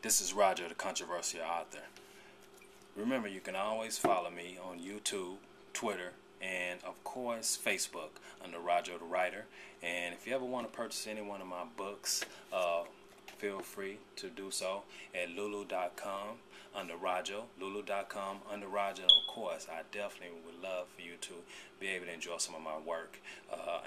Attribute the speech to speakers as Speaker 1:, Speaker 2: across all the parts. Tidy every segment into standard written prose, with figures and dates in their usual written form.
Speaker 1: This is Rajo, the controversial author. Remember, you can always follow me on YouTube, Twitter, and of course Facebook under Rajo the Writer. And if you ever want to purchase any one of my books, feel free to do so at lulu.com under Rajo, lulu.com under Rajo. And of course, I definitely would love for you to be able to enjoy some of my work.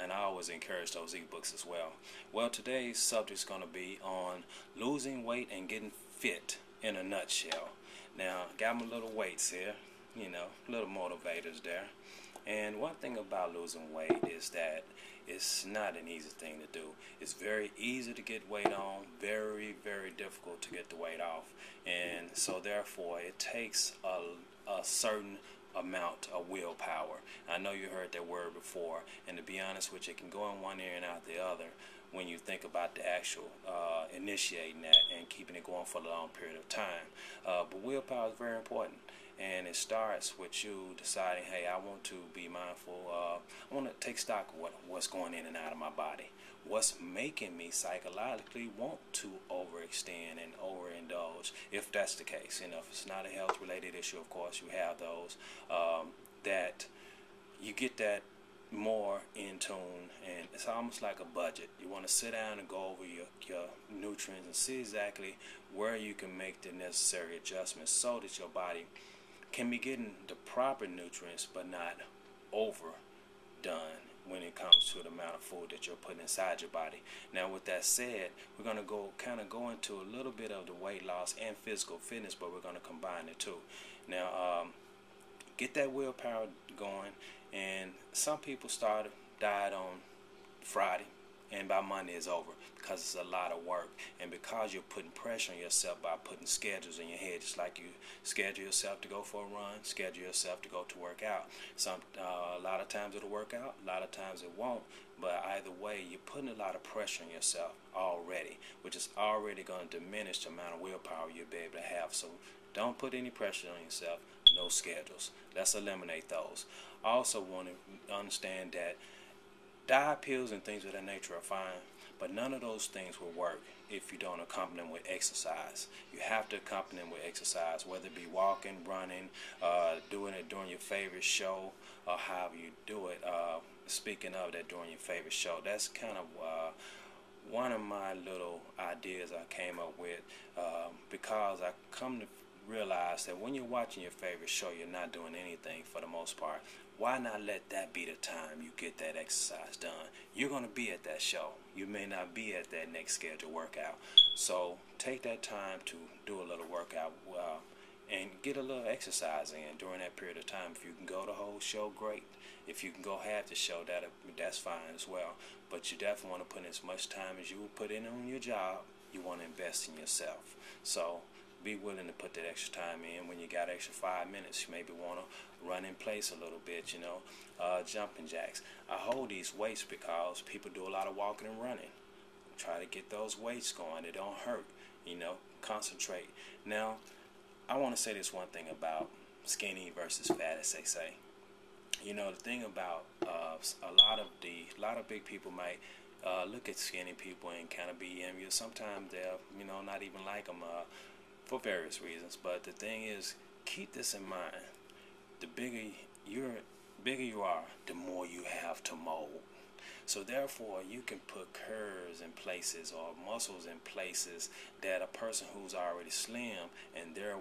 Speaker 1: And I always encourage those ebooks as well. Well, today's subject is going to be on losing weight and getting fit in a nutshell. Now, got my little weights here, little motivators there. And one thing about losing weight is that it's not an easy thing to do. It's very easy to get weight on, very, very difficult to get the weight off. And so therefore it takes a certain amount of willpower. I know you heard that word before, and to be honest with you, it can go in one ear and out the other when you think about the actual initiating that and keeping it going for a long period of time. But willpower is very important. And it starts with you deciding, hey, I want to be mindful. I want to take stock of what's going in and out of my body. What's making me psychologically want to overextend and overindulge, if that's the case. If it's not a health-related issue, of course, you have those that you get that more in tune, and it's almost like a budget. You want to sit down and go over your nutrients and see exactly where you can make the necessary adjustments so that your body can be getting the proper nutrients but not overdone when it comes to the amount of food that you're putting inside your body. Now, with that said, we're going to go into a little bit of the weight loss and physical fitness, but we're going to combine the two. Now, get that willpower going, and some people start diet on Friday, and by Monday it's over because it's a lot of work, and because you're putting pressure on yourself by putting schedules in your head, just like you schedule yourself to go for a run, schedule yourself to go to work out. A lot of times it'll work out, a lot of times it won't, but either way, you're putting a lot of pressure on yourself already, which is already going to diminish the amount of willpower you'll be able to have. So don't put any pressure on yourself. No schedules. Let's eliminate those. I also want to understand that diet pills and things of that nature are fine, but none of those things will work if you don't accompany them with exercise. You have to accompany them with exercise, whether it be walking, running, doing it during your favorite show, or however you do it. Speaking of that, during your favorite show, that's kind of one of my little ideas I came up with because I come to realize that when you're watching your favorite show, you're not doing anything for the most part. Why not let that be the time you get that exercise done? You're going to be at that show. You may not be at that next scheduled workout. So take that time to do a little workout and get a little exercise in during that period of time. If you can go the whole show, great. If you can go half the show, that's fine as well. But you definitely want to put in as much time as you would put in on your job. You want to invest in yourself. So be willing to put that extra time in. When you got extra 5 minutes, you maybe want to run in place a little bit, jumping jacks. I hold these weights because people do a lot of walking and running. Try to get those weights going. They don't hurt, concentrate. Now, I want to say this one thing about skinny versus fat, as they say. The thing about a lot of big people might look at skinny people and kind of be envious. Sometimes they'll, not even like them for various reasons. But the thing is, keep this in mind. The bigger you are, the more you have to mold. So therefore, you can put curves in places or muscles in places that a person who's already slim and their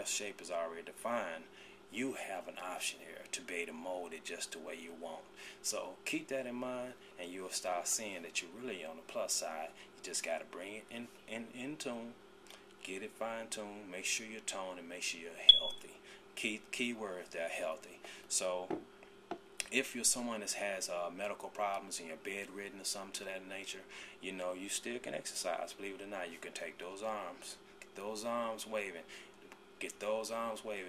Speaker 1: shape is already defined, you have an option here to be able to mold it just the way you want. So keep that in mind, and you'll start seeing that you're really on the plus side. You just got to bring it in tune, get it fine-tuned, make sure you're toned, and make sure you're healthy. Key words, they're healthy. So if you're someone that has medical problems and you're bedridden or something to that nature, you still can exercise. Believe it or not, you can take those arms, get those arms waving.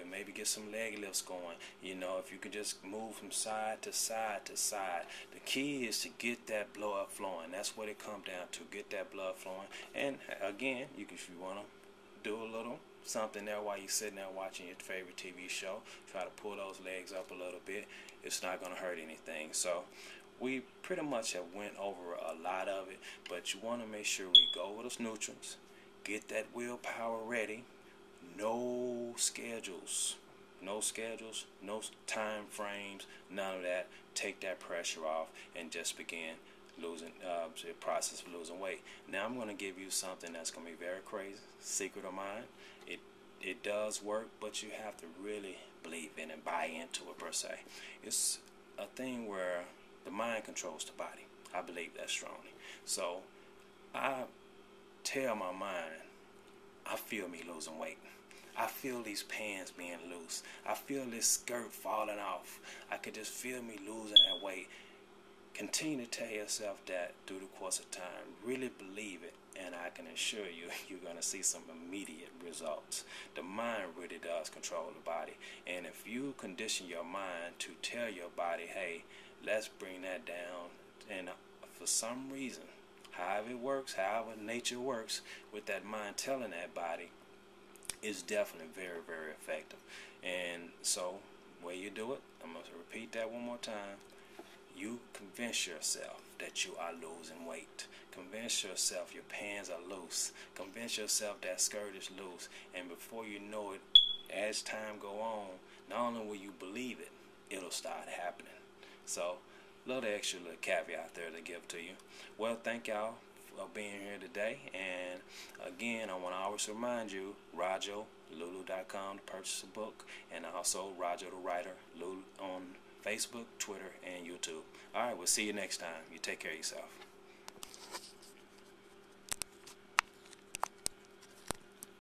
Speaker 1: Maybe get some leg lifts going. If you can just move from side to side to side. The key is to get that blood flowing. That's what it comes down to, get that blood flowing. And again, if you want to do a little something there while you're sitting there watching your favorite TV show, try to pull those legs up a little bit. It's not going to hurt anything. So we pretty much have went over a lot of it, but you want to make sure we go over those nutrients, Get that willpower ready. No schedules. No schedules, no time frames, none of that. Take that pressure off and just begin losing the process of losing weight. Now I'm going to give you something that's going to be very crazy, secret of mine. It does work, but you have to really believe in and buy into it per se. It's a thing where the mind controls the body. I believe that strongly. So I tell my mind, I feel me losing weight. I feel these pants being loose. I feel this skirt falling off. I could just feel me losing that weight. Continue to tell yourself that through the course of time. Really believe it, and I can assure you, you're going to see some immediate results. The mind really does control the body. And if you condition your mind to tell your body, hey, let's bring that down, and for some reason, however it works, however nature works with that mind telling that body, is definitely very, very effective. And so, where you do it, I'm going to repeat that one more time. You convince yourself that you are losing weight. Convince yourself your pants are loose. Convince yourself that skirt is loose. And before you know it, as time go on, not only will you believe it, it'll start happening. So, little extra little caveat there to give to you. Well, thank y'all for being here today. And again, I want to always remind you, RajoLulu.com to purchase a book, and also Rajo the Writer Lulu on Facebook, Twitter, and YouTube. All right, we'll see you next time. You take care of yourself.